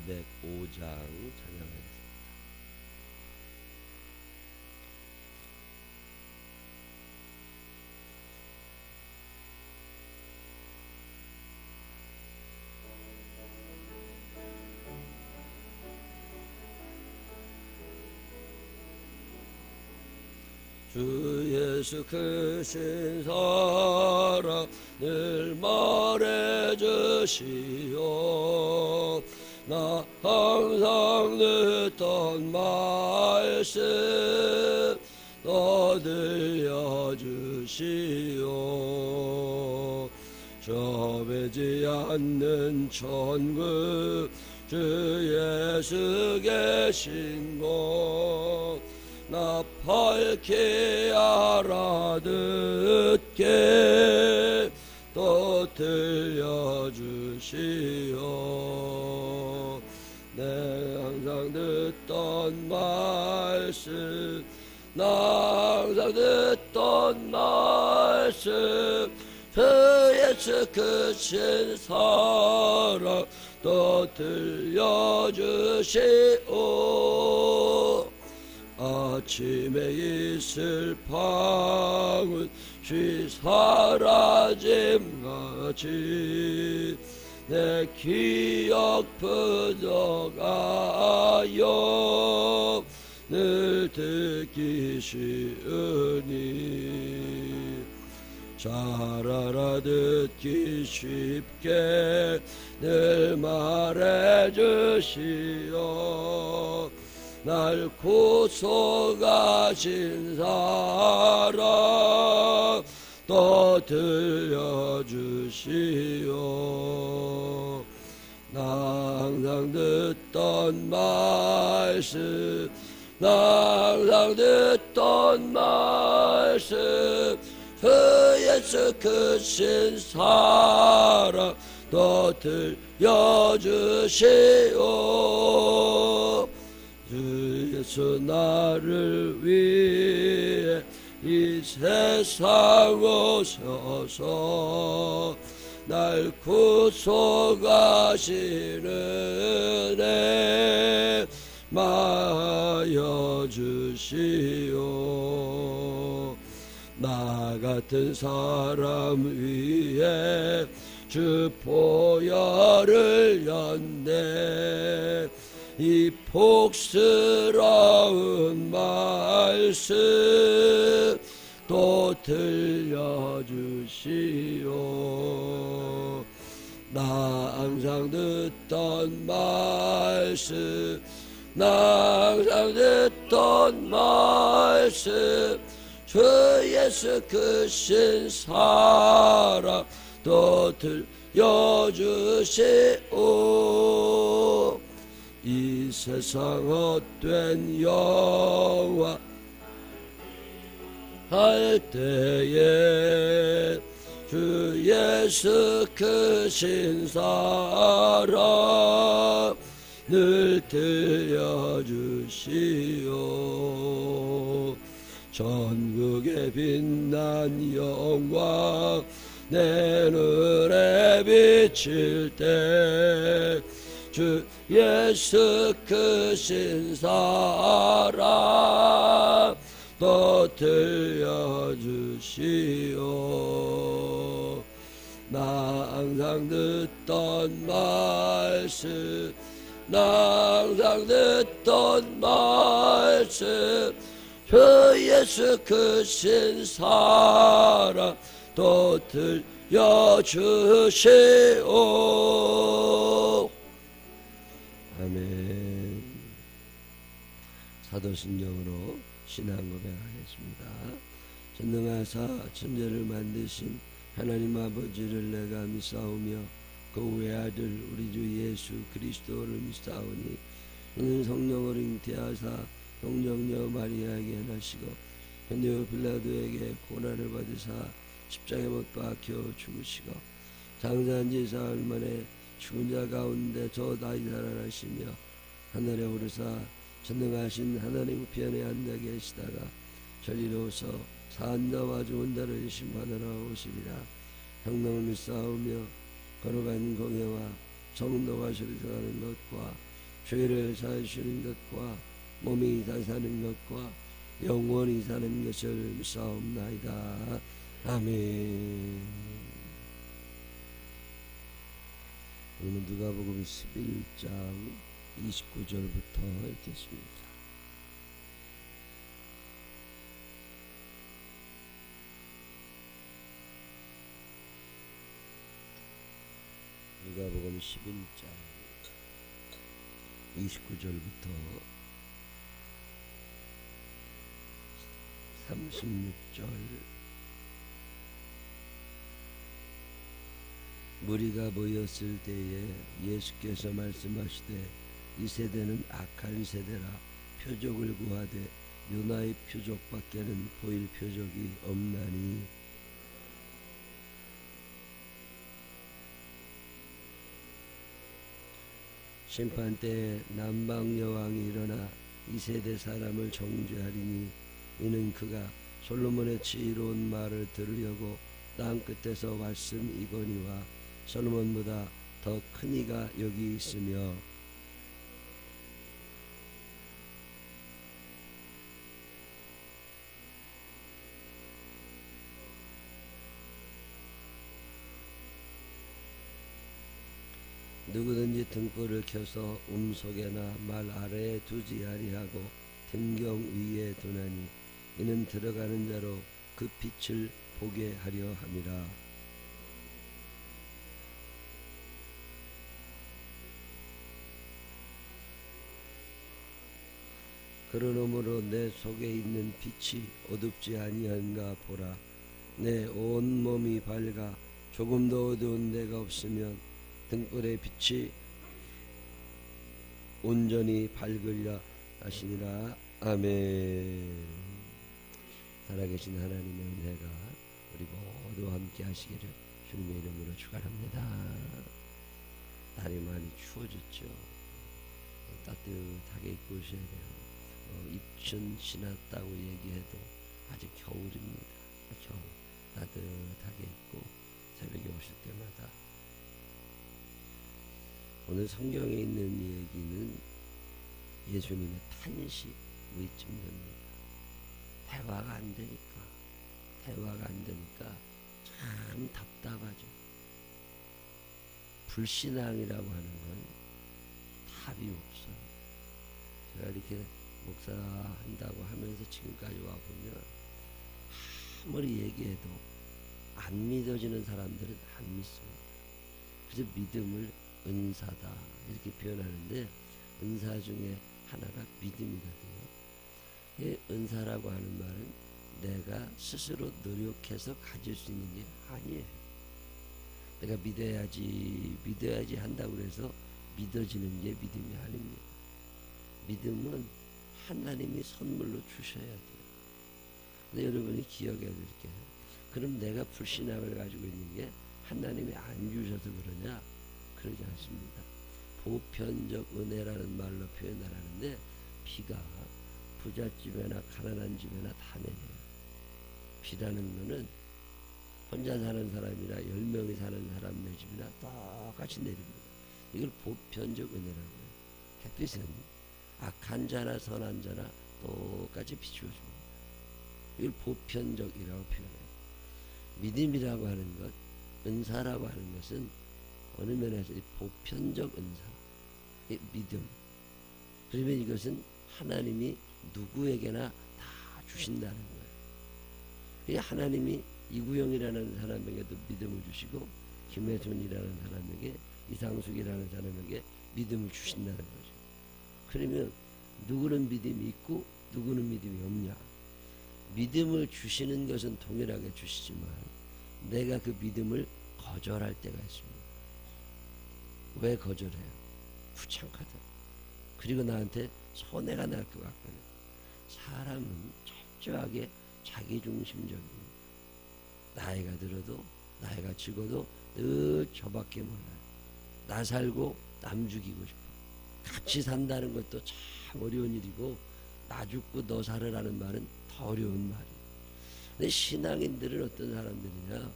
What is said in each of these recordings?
205장 찬양하겠습니다. 주 예수 크신 사랑 늘 말해주시오. 나 항상 듣던 말씀 너 들려주시오. 좁지 않는 천국 주 예수 계신 곳 나 밝게 알아듣게 또 들려주시오. 내 항상 듣던 말씀 나 항상 듣던 말씀 그 예수 크신 사랑 또 들려주시오. 아침에 있을 방울 쉬 사라짐같이 내 기억 부족하여 늘 듣기 쉬우니 잘 알아듣기 쉽게 늘 말해주시오. 날 구속하신 사랑 또 들려주시오. 나 항상 듣던 말씀 나 항상 듣던 말씀 그 예수 크신 사랑 또 들려주시오. 주 예수 나를 위해 이 세상 오셔서 날 구속하시는 은혜 마하여 주시오. 나 같은 사람 위해 주 보혈을 였네. 이 복스러운 말씀 또 들려주시오. 나 항상 듣던 말씀 나 항상 듣던 말씀 주 예수 크신 사랑 또 들려주시오. 이 세상 헛된 영화 할 때에 주 예수 크신 사랑 늘 들려주시오. 전국에 빛난 영광 내 눈에 비칠 때 주 예수 크신 사랑 또 들려주시오. 나 항상 듣던 말씀 나 항상 듣던 말씀 주 예수 크신 사랑 또 들려주시오. 아멘. 사도신경으로 신앙 고백하겠습니다. 전능하사 천지를 만드신 하나님 아버지를 내가 믿사오며 그 외아들 우리 주 예수 그리스도를 믿사오니 이는 성령으로 잉태하사 동정녀 마리아에게 나시고 현대의 빌라도에게 고난을 받으사 십자가에 못 박혀 죽으시고 장사한 지 사흘 만에 죽은 자 가운데 저 다시 살아나시며 하늘에 오르사 전능하신 하나님 우편에 앉아 계시다가 저리로서 산 자와 죽은 자를 심판하러 오시리라. 성령을 믿사오며 거룩한 공회와 성도가 수리하는 것과 죄를 사하시는 것과 몸이 다 사는 것과 영원히 사는 것을 믿사옵나이다. 아멘. 오늘 누가복음 11장 29절부터 읽겠습니다. 누가복음 11장 29절부터 36절. 무리가 모였을 때에 예수께서 말씀하시되 이 세대는 악한 세대라. 표적을 구하되 요나의 표적밖에는 보일 표적이 없나니 심판 때에 남방 여왕이 일어나 이 세대 사람을 정죄하리니 이는 그가 솔로몬의 지혜로운 말을 들으려고 땅 끝에서 왔음이거니와 솔로몬보다 더 큰 이가 여기 있으며 누구든지 등불을 켜서 음속에나 말 아래에 두지 아니하고 등경 위에 두나니 이는 들어가는 자로 그 빛을 보게 하려 함이라. 그러므로 내 속에 있는 빛이 어둡지 아니한가 보라. 내 온 몸이 밝아 조금도 어두운 데가 없으면 등불의 빛이 온전히 밝으리라 하시니라. 아멘. 살아계신 하나님의 은혜가 우리 모두 함께 하시기를 주님의 이름으로 축원합니다. 날이 많이 추워졌죠. 따뜻하게 입고 오셔야 돼요. 입춘 지났다고 얘기해도 아직 겨울입니다. 겨울 따뜻하게 입고 새벽에 오실 때마다. 오늘 성경에 있는 얘기는 예수님의 탄식 위쯤 됩니다. 대화가 안 되니까 참 답답하죠. 불신앙이라고 하는 건 답이 없어요. 제가 이렇게 목사한다고 하면서 지금까지 와보면 아무리 얘기해도 안 믿어지는 사람들은 안 믿습니다. 그래서 믿음을 은사다 이렇게 표현하는데 은사 중에 하나가 믿음이거든요. 이 은사라고 하는 말은 내가 스스로 노력해서 가질 수 있는 게 아니에요. 내가 믿어야지 한다고 해서 믿어지는 게 믿음이 아닙니다. 믿음은 하나님이 선물로 주셔야 돼요. 근데 여러분이 기억해야 될 게, 그럼 내가 불신앙을 가지고 있는 게 하나님이 안 주셔서 그러냐? 그러지 않습니다. 보편적 은혜라는 말로 표현을 하는데 비가 부잣집에나 가난한 집에나 다 내려요. 비라는 거는 혼자 사는 사람이나 10명이 사는 사람 내 집이나 똑같이 내립니다. 이걸 보편적 은혜라고 해요. 햇빛은 악한 자나 선한 자나 똑같이 비추어줍니다. 이걸 보편적이라고 표현해요. 믿음이라고 하는 것, 은사라고 하는 것은 어느 면에서 보편적 은사, 믿음. 그러면 이것은 하나님이 누구에게나 다 주신다는 거예요. 하나님이 이구영이라는 사람에게도 믿음을 주시고 김혜순이라는 사람에게, 이상숙이라는 사람에게 믿음을 주신다는 거죠. 그러면 누구는 믿음이 있고 누구는 믿음이 없냐? 믿음을 주시는 것은 동일하게 주시지만 내가 그 믿음을 거절할 때가 있습니다. 왜 거절해요? 귀찮거든. 그리고 나한테 손해가 날 것 같거든. 사람은 철저하게 자기중심적입니다. 나이가 들어도 나이가 적어도 늘 저밖에 몰라요. 나 살고 남 죽이고 싶어. 같이 산다는 것도 참 어려운 일이고 나 죽고 너 살으라는 말은 더 어려운 말이에요. 근데 신앙인들은 어떤 사람들이냐?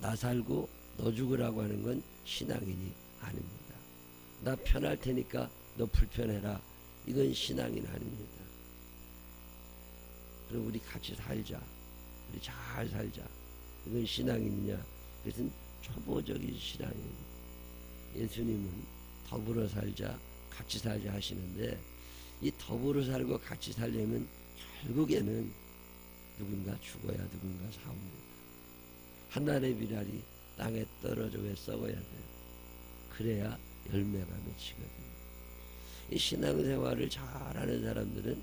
나 살고 너 죽으라고 하는 건 신앙인이 아닙니다. 나 편할 테니까 너 불편해라. 이건 신앙이 아닙니다. 그럼 우리 같이 살자. 우리 잘 살자. 이건 신앙이냐? 그것은 초보적인 신앙입니다. 예수님은 더불어 살자, 같이 살자 하시는데 이 더불어 살고 같이 살려면 결국에는 누군가 죽어야 누군가 사옵니다. 한 알의 비랄이 땅에 떨어져 왜 썩어야 돼요? 그래야 열매가 맺히거든요. 이 신앙생활을 잘하는 사람들은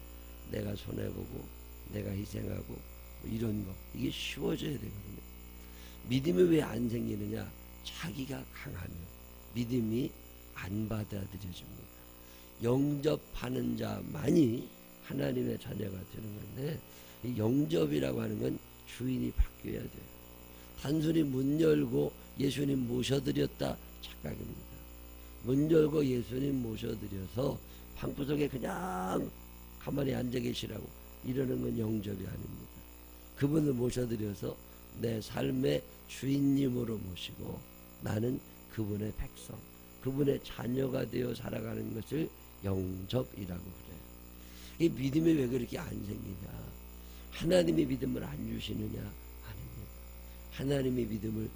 내가 손해보고 내가 희생하고 뭐 이런 거 이게 쉬워져야 되거든요. 믿음이 왜 안 생기느냐? 자기가 강하면 믿음이 안 받아들여집니다. 영접하는 자만이 하나님의 자녀가 되는 건데 이 영접이라고 하는 건 주인이 바뀌어야 돼요. 단순히 문 열고 예수님 모셔드렸다 착각입니다. 문 열고 예수님 모셔드려서 방구석에 그냥 가만히 앉아 계시라고 이러는 건 영접이 아닙니다. 그분을 모셔드려서 내 삶의 주인님으로 모시고 나는 그분의 백성, 그분의 자녀가 되어 살아가는 것을 영접이라고 그래요. 이 믿음이 왜 그렇게 안 생기냐? 하나님이 믿음을 안 주시느냐? 아닙니다. 하나님이 믿음을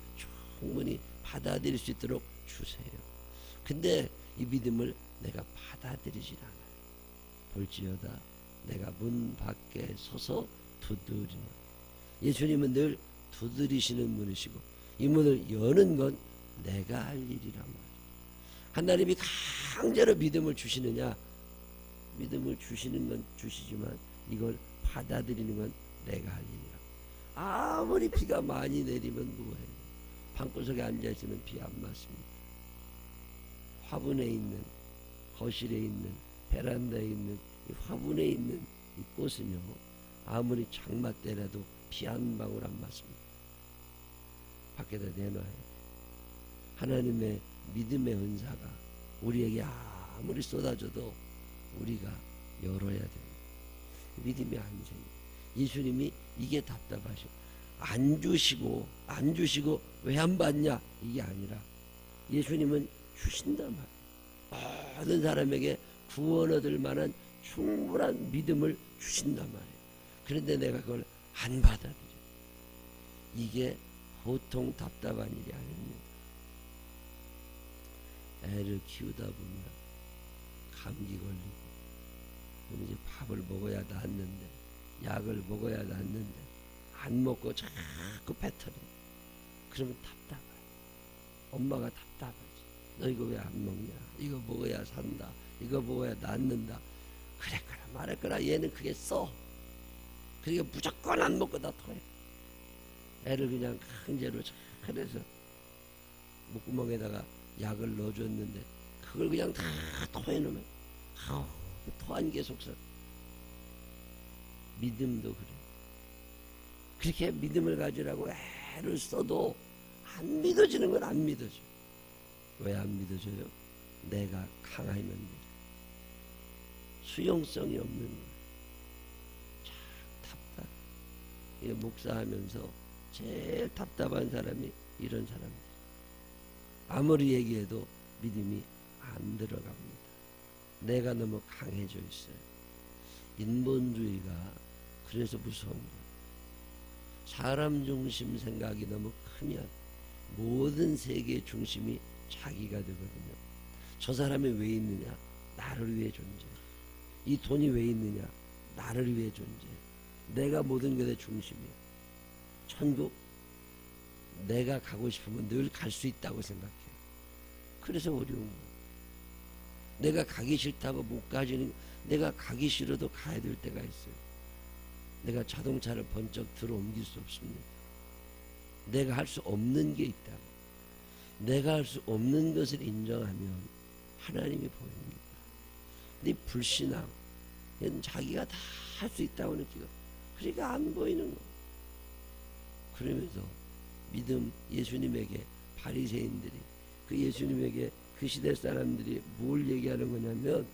충분히 받아들일 수 있도록 주세요. 근데 이 믿음을 내가 받아들이질 않아요. 볼지어다 내가 문 밖에 서서 두드리나. 예수님은 늘 두드리시는 분이시고 이 문을 여는 건 내가 할 일이란 말이에요. 하나님이 강제로 믿음을 주시느냐? 믿음을 주시는 건 주시지만 이걸 받아들이는 건 내가 할 일이라. 아무리 비가 많이 내리면 뭐해요? 방구석에 앉아있으면 비 안 맞습니다. 화분에 있는, 거실에 있는, 베란다에 있는 이 화분에 있는 이 꽃은요 아무리 장마 때라도 비 한 방울 안 맞습니다. 밖에다 내놔요. 하나님의 믿음의 은사가 우리에게 아무리 쏟아져도 우리가 열어야 돼요. 믿음이 안 생겨요. 예수님이 이게 답답하셔. 안 주시고 왜 안 받냐? 이게 아니라 예수님은 주신단 말이에요. 모든 사람에게 구원 얻을 만한 충분한 믿음을 주신단 말이에요. 그런데 내가 그걸 안 받아들여. 이게 보통 답답한 일이 아닙니다. 애를 키우다 보면 감기 걸리고 그럼 이제 밥을 먹어야 낫는데 약을 먹어야 낫는데 안 먹고 자꾸 뱉어내. 그러면 답답해. 엄마가 답답하지. 너 이거 왜 안 먹냐? 이거 먹어야 산다. 이거 먹어야 낫는다. 그랬거나 말했거나 얘는 그게 써. 그러니까 무조건 안 먹고 다 토해. 애를 그냥 강제로 그래서 목구멍에다가 약을 넣어줬는데 그걸 그냥 다 토해놓으면 토한 게 속상. 믿음도 그래. 그렇게 믿음을 가지라고 애를 써도 안 믿어지는 건 안 믿어져. 왜 안 믿어져요? 내가 강하면 믿어. 수용성이 없는 거예요. 참 답답해. 목사하면서 제일 답답한 사람이 이런 사람들. 아무리 얘기해도 믿음이 안 들어갑니다. 내가 너무 강해져 있어요. 인본주의가 그래서 무서운 거예요. 사람 중심 생각이 너무 크면 모든 세계의 중심이 자기가 되거든요. 저 사람이 왜 있느냐? 나를 위해 존재. 이 돈이 왜 있느냐? 나를 위해 존재. 내가 모든 것의 중심이야. 천국 내가 가고 싶으면 늘 갈 수 있다고 생각해요. 그래서 어려운 거예요. 내가 가기 싫다고 못 가지는, 내가 가기 싫어도 가야 될 때가 있어요. 내가 자동차를 번쩍 들어 옮길 수 없습니다. 내가 할 수 없는 게 있다고. 내가 할 수 없는 것을 인정하면 하나님이 보입니다. 근데 불신앙, 자기가 다 할 수 있다고 느끼고, 그러니까 안 보이는 거. 그러면서 믿음, 예수님에게 바리새인들이, 그 예수님에게 그 시대 사람들이 뭘 얘기하는 거냐면,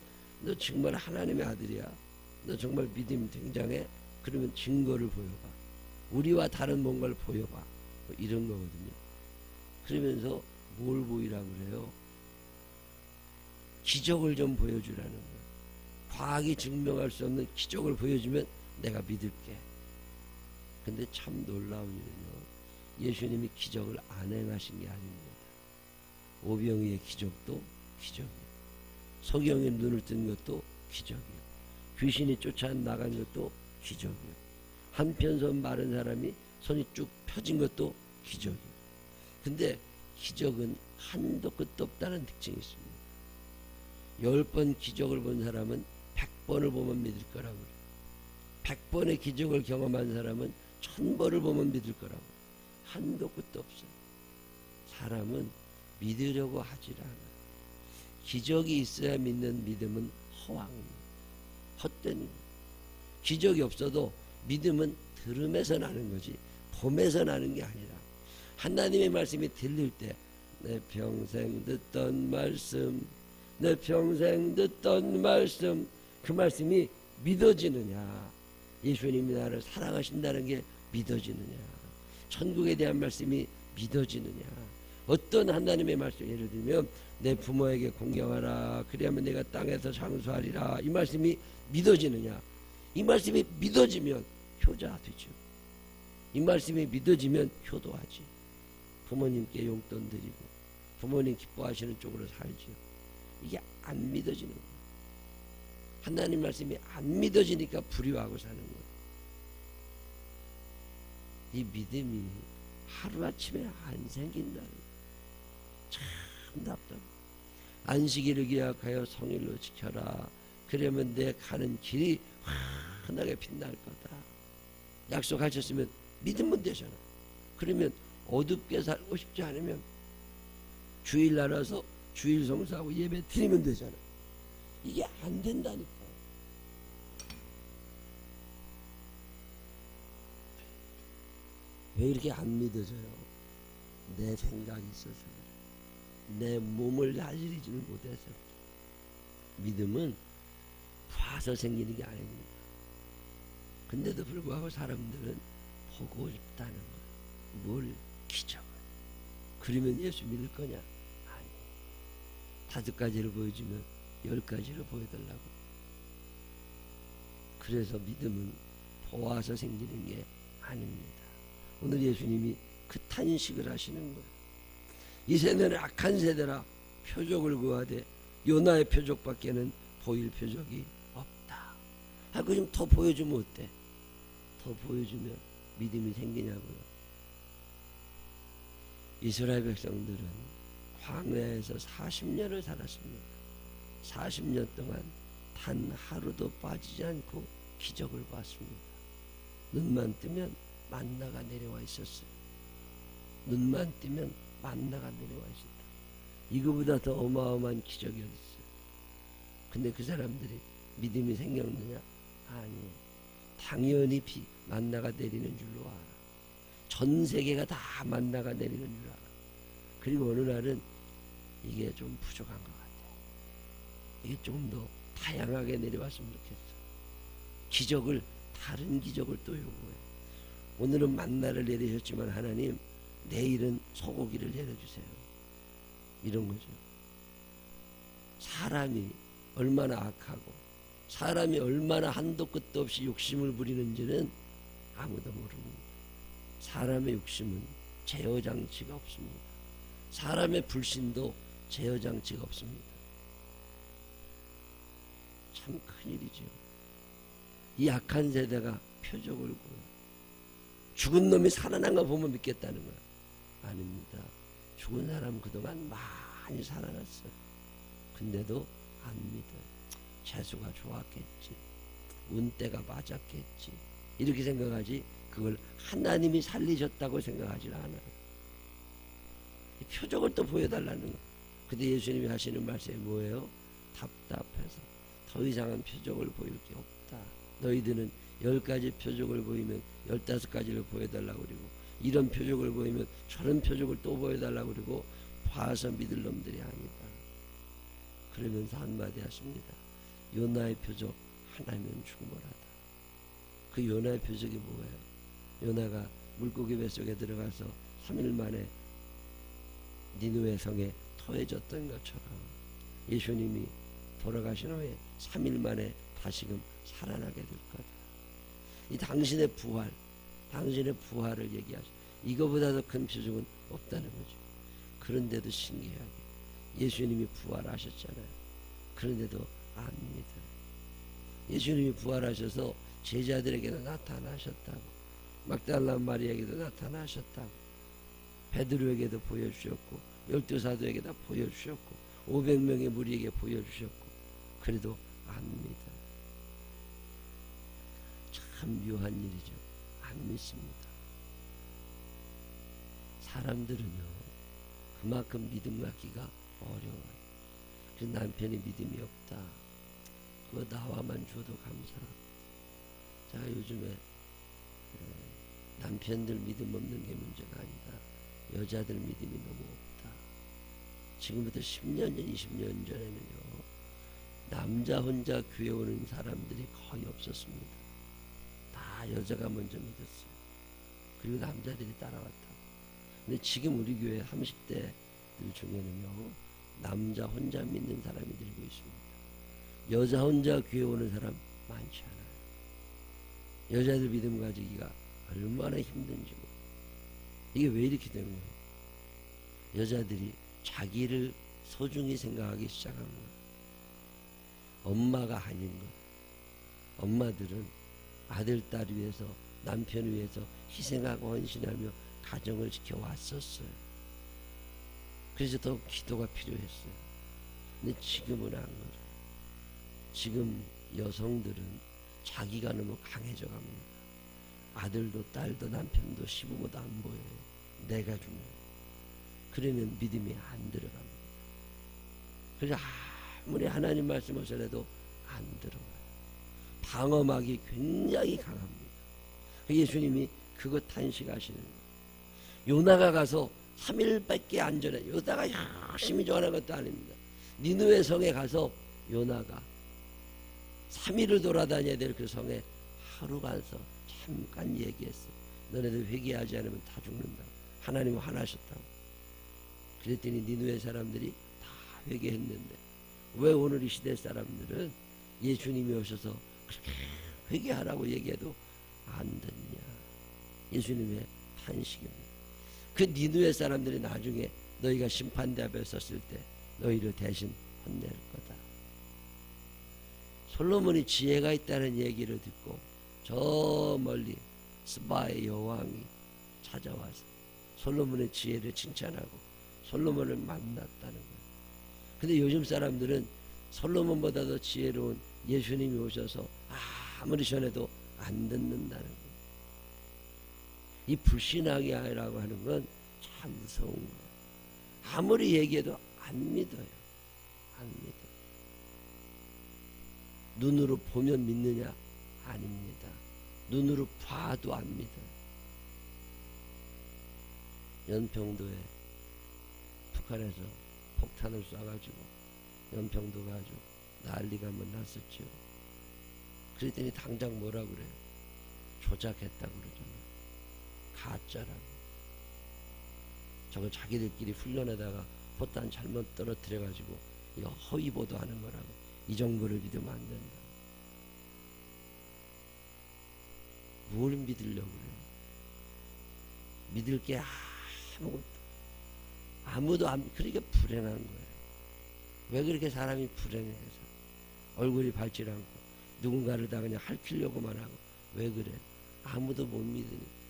너 정말 하나님의 아들이야. 너 정말 믿음 굉장해. 그러면 증거를 보여봐. 우리와 다른 뭔가를 보여봐. 뭐 이런 거거든요. 그러면서 뭘 보이라고 그래요? 기적을 좀 보여주라는 거예요. 과학이 증명할 수 없는 기적을 보여주면 내가 믿을게. 근데 참 놀라운 일은요, 예수님이 기적을 안 행하신 게 아닙니다. 오병이의 기적도 기적이에요. 석영의 눈을 뜬 것도 기적이에요. 귀신이 쫓아나간 것도 기적이에요. 한편손 마른 사람이 손이 쭉 펴진 것도 기적이에요. 근데 기적은 한도 끝도 없다는 특징이 있습니다. 10번 기적을 본 사람은 100번을 보면 믿을 거라고 그래요. 100번의 기적을 경험한 사람은 1000번을 보면 믿을 거라고. 한도 끝도 없어요. 사람은 믿으려고 하질 않아요. 기적이 있어야 믿는 믿음은 허황입니다. 헛된 입니다. 기적이 없어도 믿음은 들음에서 나는 거지 봄에서 나는 게 아니라, 하나님의 말씀이 들릴 때 내 평생 듣던 말씀, 내 평생 듣던 말씀, 그 말씀이 믿어지느냐, 예수님이 나를 사랑하신다는 게 믿어지느냐, 천국에 대한 말씀이 믿어지느냐, 어떤 하나님의 말씀, 예를 들면 내 부모에게 공경하라 그리하면 내가 땅에서 장수하리라, 이 말씀이 믿어지느냐, 이 말씀이 믿어지면 효자 되죠. 이 말씀이 믿어지면 효도하지. 부모님께 용돈 드리고 부모님 기뻐하시는 쪽으로 살죠. 이게 안 믿어지는 거예요. 하나님 말씀이 안 믿어지니까 불효하고 사는 거예요. 이 믿음이 하루아침에 안 생긴다는 거예요. 참 답답해. 안식일을 기약하여 성일로 지켜라. 그러면 내 가는 길이 환하게 빛날 거다. 약속하셨으면 믿으면 되잖아. 그러면 어둡게 살고 싶지 않으면 주일날 와서 주일 성수하고 예배 드리면 되잖아. 이게 안 된다니까. 왜 이렇게 안 믿어져요? 내 생각이 있어서 그래. 내 몸을 다스리지를 못해서 그래. 믿음은 봐서 생기는 게 아닙니다. 근데도 불구하고 사람들은 보고 싶다는 거예요. 뭘? 기적을. 그러면 예수 믿을 거냐? 아니. 5가지를 보여주면 10가지를 보여달라고. 그래서 믿음은 보아서 생기는 게 아닙니다. 오늘 예수님이 그 탄식을 하시는 거예요. 이 세대는 악한 세대라 표적을 구하되 요나의 표적밖에는 보일 표적이 없다. 그 좀 더 보여주면 어때? 더 보여주면 믿음이 생기냐고요. 이스라엘 백성들은 광야에서 40년을 살았습니다. 40년 동안 단 하루도 빠지지 않고 기적을 봤습니다. 눈만 뜨면 만나가 내려와 있었어요. 눈만 뜨면 만나가 내려와 있었다. 이거보다 더 어마어마한 기적이 어디 있어요? 근데 그 사람들이 믿음이 생겼느냐? 아니요. 당연히 만나가 내리는 줄로 알아. 전 세계가 다 만나가 내리는 줄 알아. 그리고 어느 날은 이게 좀 부족한 것 같아. 이게 조금 더 다양하게 내려왔으면 좋겠어. 기적을, 다른 기적을 또 요구해. 오늘은 만나를 내리셨지만 하나님, 내일은 소고기를 내려주세요. 이런 거죠. 사람이 얼마나 악하고 사람이 얼마나 한도 끝도 없이 욕심을 부리는지는 아무도 모릅니다. 사람의 욕심은 제어장치가 없습니다. 사람의 불신도 제어장치가 없습니다. 참 큰일이죠. 이 악한 세대가 표적을 구해요. 죽은 놈이 살아난 거 보면 믿겠다는 거야. 아닙니다. 죽은 사람 그동안 많이 살아났어요. 근데도 안 믿어요. 재수가 좋았겠지, 운때가 맞았겠지, 이렇게 생각하지 그걸 하나님이 살리셨다고 생각하지 않아요. 표적을 또 보여달라는 거. 근데 예수님이 하시는 말씀이 뭐예요? 답답해서 더 이상한 표적을 보일 게 없다. 너희들은 10가지 표적을 보이면 15가지를 보여달라고 그러고, 이런 표적을 보이면 저런 표적을 또 보여달라고 그러고, 봐서 믿을 놈들이 아니다. 그러면서 한마디 하십니다. 요나의 표적 하나면 충분하다. 그 요나의 표적이 뭐예요? 요나가 물고기 뱃속에 들어가서 3일 만에 니느웨 성에 토해졌던 것처럼 예수님이 돌아가신 후에 3일 만에 다시금 살아나게 될 거다. 이 당신의 부활을 얘기하죠. 이거보다 더 큰 표적은 없다는 거죠. 그런데도 신기하게 예수님이 부활하셨잖아요. 그런데도 안 믿어요. 예수님이 부활하셔서 제자들에게도 나타나셨다고, 막달라 마리아에게도 나타나셨다고, 베드로에게도 보여주셨고, 12사도에게 다 보여주셨고, 500명의 무리에게 보여주셨고, 그래도 안 믿어요. 참 묘한 일이죠. 안 믿습니다. 사람들은요, 그만큼 믿음 갖기가 어려워요. 그래서 남편이 믿음이 없다. 그거 나와만 줘도 감사하고. 자, 요즘에 남편들 믿음 없는 게 문제가 아니다. 여자들 믿음이 너무 없다. 지금부터 10년 전, 20년 전에는요, 남자 혼자 교회 오는 사람들이 거의 없었습니다. 다 여자가 먼저 믿었어요. 그리고 남자들이 따라왔다고. 근데 지금 우리 교회 30대들 중에는요, 남자 혼자 믿는 사람이 늘고 있습니다. 여자 혼자 교회 오는 사람 많지 않아요. 여자들 믿음 가지기가 얼마나 힘든지. 이게 왜 이렇게 된 거예요? 여자들이 자기를 소중히 생각하기 시작한 거예요. 엄마가 아닌 거예요. 엄마들은 아들, 딸 위해서, 남편 위해서 희생하고 헌신하며 가정을 지켜왔었어요. 그래서 더 기도가 필요했어요. 근데 지금은 안 그래요. 지금 여성들은 자기가 너무 강해져 갑니다. 아들도 딸도 남편도 시부모도 안 보여요. 내가 중요해요. 그러면 믿음이 안 들어갑니다. 그래서 아무리 하나님 말씀하셔도 안 들어가요. 방어막이 굉장히 강합니다. 예수님이 그거 탄식하시는 거예요. 요나가 가서 3일밖에 안 전해. 요나가 열심히 전한 것도 아닙니다. 니느웨 성에 가서 요나가 3일을 돌아다녀야 될 그 성에 하루 가서 잠깐 얘기했어요. 너네들 회개하지 않으면 다 죽는다. 하나님은 화나셨다고. 그랬더니 니느웨 사람들이 다 회개했는데, 왜 오늘 이 시대 사람들은 예수님이 오셔서 그렇게 회개하라고 얘기해도 안 듣냐. 예수님의 탄식입니다. 그 니느웨 사람들이 나중에 너희가 심판대 앞에 섰을 때 너희를 대신 혼낼 거다. 솔로몬이 지혜가 있다는 얘기를 듣고 저 멀리 스바의 여왕이 찾아와서 솔로몬의 지혜를 칭찬하고 솔로몬을 만났다는 거예요. 근데 요즘 사람들은 솔로몬보다도 지혜로운 예수님이 오셔서 아무리 전해도 안 듣는다는 거예요. 이 불신앙이라고 하는 건 참 무서운 거예요. 아무리 얘기해도 안 믿어요. 안 믿어요. 눈으로 보면 믿느냐? 아닙니다. 눈으로 봐도 안 믿어요. 연평도에 북한에서 폭탄을 쏴가지고 연평도가 아주 난리가 났었죠. 그랬더니 당장 뭐라 그래요? 조작했다고 그러잖아요. 가짜라고. 저거 자기들끼리 훈련에다가 포탄 잘못 떨어뜨려가지고 이거 허위 보도하는 거라고. 이 정보를 믿으면 안 된다. 뭘 믿으려고 그래요? 믿을 게 아무도 안, 그러니까 불행한 거예요. 왜 그렇게 사람이 불행해서 얼굴이 밝지 않고 누군가를 다 그냥 할퀴려고만 하고. 왜 그래? 아무도 못 믿으니까.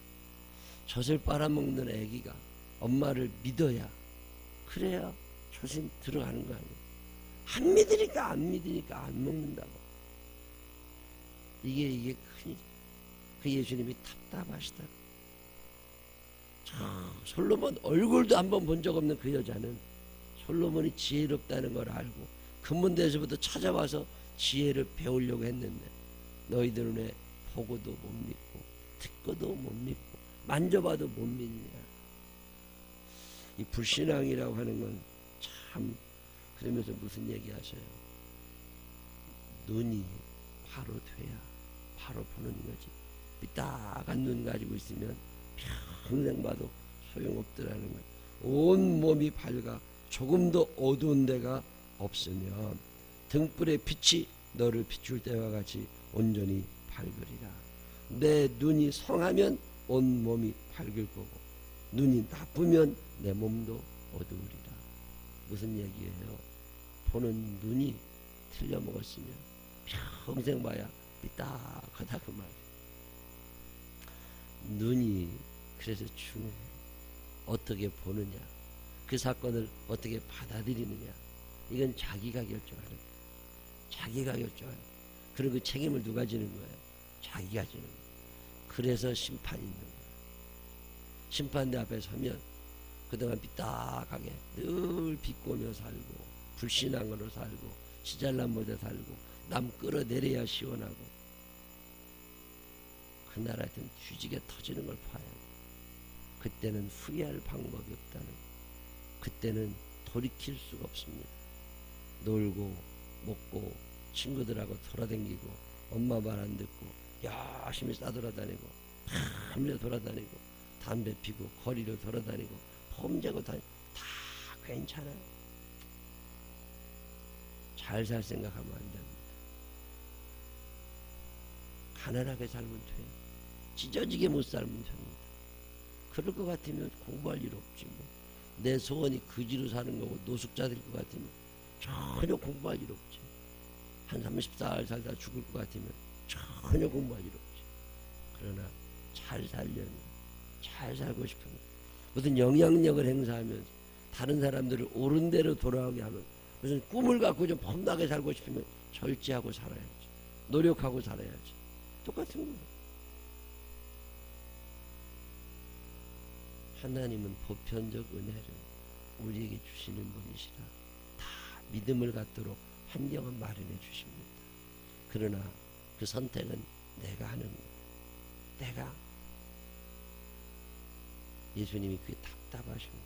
젖을 빨아먹는 애기가 엄마를 믿어야, 그래야 젖이 들어가는 거 아니에요. 안 믿으니까 안 먹는다고. 이게 큰일. 그 예수님이 답답하시다. 솔로몬 얼굴도 한번 본 적 없는 그 여자는 솔로몬이 지혜롭다는 걸 알고 근본대에서부터 찾아와서 지혜를 배우려고 했는데, 너희들은 왜 보고도 못 믿고 듣고도 못 믿고 만져봐도 못 믿냐. 이 불신앙이라고 하는 건 참, 그러면서 무슨 얘기 하셔요? 눈이 바로 돼야 바로 보는 거지. 삐딱한 눈 가지고 있으면 평생 봐도 소용없더라는 거예요. 온 몸이 밝아 조금도 어두운 데가 없으면 등불의 빛이 너를 비출 때와 같이 온전히 밝으리라. 내 눈이 성하면 온 몸이 밝을 거고 눈이 나쁘면 내 몸도 어두우리라. 무슨 얘기예요? 보는 눈이 틀려먹었으면 평생 봐야 삐딱하다 그 말이에요. 눈이 그래서 중요해요. 어떻게 보느냐, 그 사건을 어떻게 받아들이느냐, 이건 자기가 결정하는 거예요. 자기가 결정하는 거예요. 그리고 그 책임을 누가 지는 거예요? 자기가 지는 거예요. 그래서 심판이 있는 거예요. 심판대 앞에 서면 그동안 삐딱하게 늘 비꼬며 살고 불신앙으로 살고 시잘난 못해 살고 남 끌어내려야 시원하고 그날 하여튼 뒤지게 터지는 걸 봐야 돼. 그때는 후회할 방법이 없다는 거. 그때는 돌이킬 수가 없습니다. 놀고 먹고 친구들하고 돌아다니고 엄마 말 안 듣고 열심히 싸돌아다니고 밤새 돌아다니고 담배 피고 거리를 돌아다니고 폼재고 다니고 다 괜찮아요. 잘 살 생각하면 안 됩니다. 가난하게 살면 돼요. 찢어지게 못 살면 됩니다. 그럴 것 같으면 공부할 일 없지 뭐. 내 소원이 거지로 사는 거고 노숙자 될 것 같으면 전혀 공부할 일 없지. 한 30살 살다 죽을 것 같으면 전혀 공부할 일 없지. 그러나 잘 살려면 잘 살고 싶으면 무슨 영향력을 행사하면서 다른 사람들을 옳은 대로 돌아오게 하면 무슨 꿈을 갖고 좀 폼나게 살고 싶으면 절제하고 살아야지. 노력하고 살아야지. 똑같은 거예요. 하나님은 보편적 은혜를 우리에게 주시는 분이시라 다 믿음을 갖도록 환경은 마련해 주십니다. 그러나 그 선택은 내가 하는 거예요. 내가. 예수님이 그게 답답하십니다.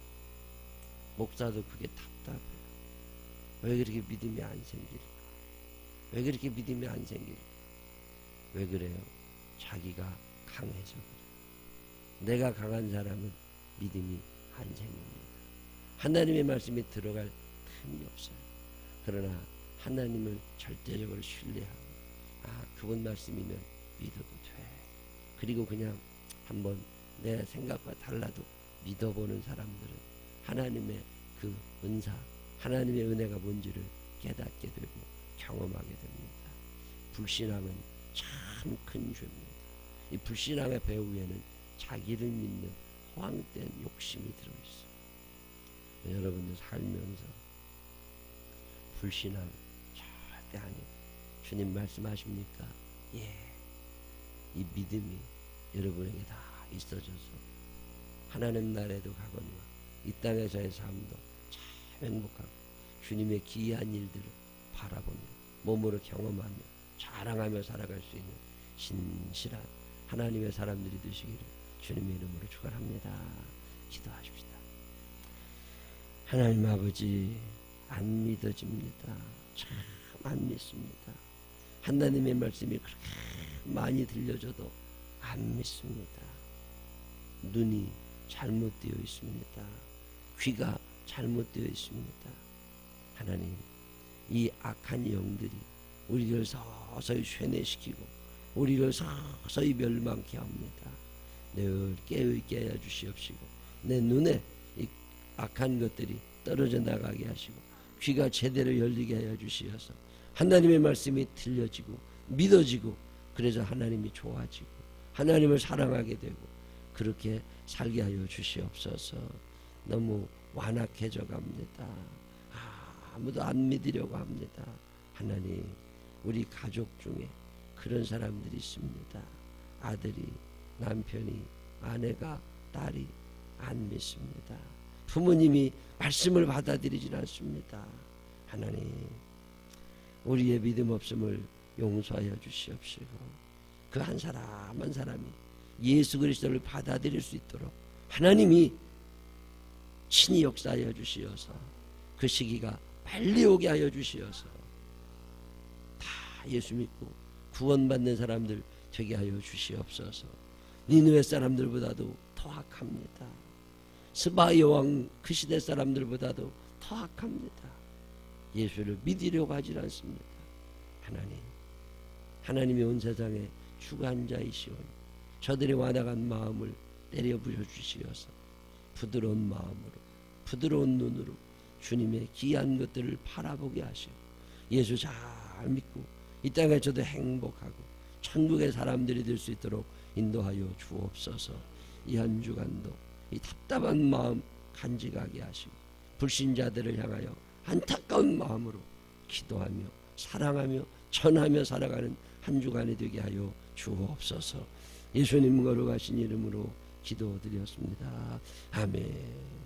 목사도 그게 답답해요. 왜 그렇게 믿음이 안 생길까? 왜 그렇게 믿음이 안 생길까? 왜 그래요? 자기가 강해서 그래요. 내가 강한 사람은 믿음이 안 생깁니다. 하나님의 말씀에 들어갈 틈이 없어요. 그러나 하나님을 절대적으로 신뢰하고 그분 말씀이면 믿어도 돼. 그리고 그냥 한번 내 생각과 달라도 믿어보는 사람들은 하나님의 그 은사, 하나님의 은혜가 뭔지를 깨닫게 되고 경험하게 됩니다. 불신앙은 참 큰 죄입니다. 이 불신앙의 배후에는 자기를 믿는 허황된 욕심이 들어있어요. 여러분들 살면서 불신앙 절대 아니에요. 주님 말씀하십니까? 예. 이 믿음이 여러분에게 다 있어져서 하나님 나라에도 가거니와 이 땅에서의 삶도 참 행복하고 주님의 기이한 일들을 바라보며 몸으로 경험하며 자랑하며 살아갈 수 있는 신실한 하나님의 사람들이 되시기를 주님의 이름으로 축원합니다. 기도하십시다. 하나님 아버지, 안 믿어집니다. 참 안 믿습니다. 하나님의 말씀이 그렇게 많이 들려줘도 안 믿습니다. 눈이 잘못되어 있습니다. 귀가 잘못되어 있습니다. 하나님, 이 악한 영들이 우리를 서서히 쇠뇌시키고 우리를 서서히 멸망케 합니다. 늘 깨어 주시옵시고 내 눈에 이 악한 것들이 떨어져 나가게 하시고 귀가 제대로 열리게 하여 주시어서 하나님의 말씀이 들려지고 믿어지고 그래서 하나님이 좋아지고 하나님을 사랑하게 되고 그렇게 살게 하여 주시옵소서. 너무 완악해져 갑니다. 아무도 안 믿으려고 합니다. 하나님, 우리 가족 중에 그런 사람들이 있습니다. 아들이, 남편이, 아내가, 딸이 안 믿습니다. 부모님이 말씀을 받아들이질 않습니다. 하나님, 우리의 믿음 없음을 용서하여 주시옵시고 그 한 사람 한 사람이 예수 그리스도를 받아들일 수 있도록 하나님이 친히 역사하여 주시어서 그 시기가 빨리 오게 하여 주시어서 다 예수 믿고 구원받는 사람들 되게 하여 주시옵소서. 니느웨 사람들보다도 더 악합니다. 스바 여왕 그 시대 사람들보다도 더 악합니다. 예수를 믿으려고 하질 않습니다. 하나님이 온 세상에 주관자이시오니 저들의 완악한 마음을 때려 부셔주시어서 부드러운 마음으로 부드러운 눈으로 주님의 귀한 것들을 바라보게 하시고 예수 잘 믿고 이 땅에 저도 행복하고 천국의 사람들이 될 수 있도록 인도하여 주옵소서. 이 한 주간도 이 답답한 마음 간직하게 하시고 불신자들을 향하여 안타까운 마음으로 기도하며 사랑하며 전하며 살아가는 한 주간이 되게 하여 주옵소서. 예수님 거룩하신 이름으로 기도드렸습니다. 아멘.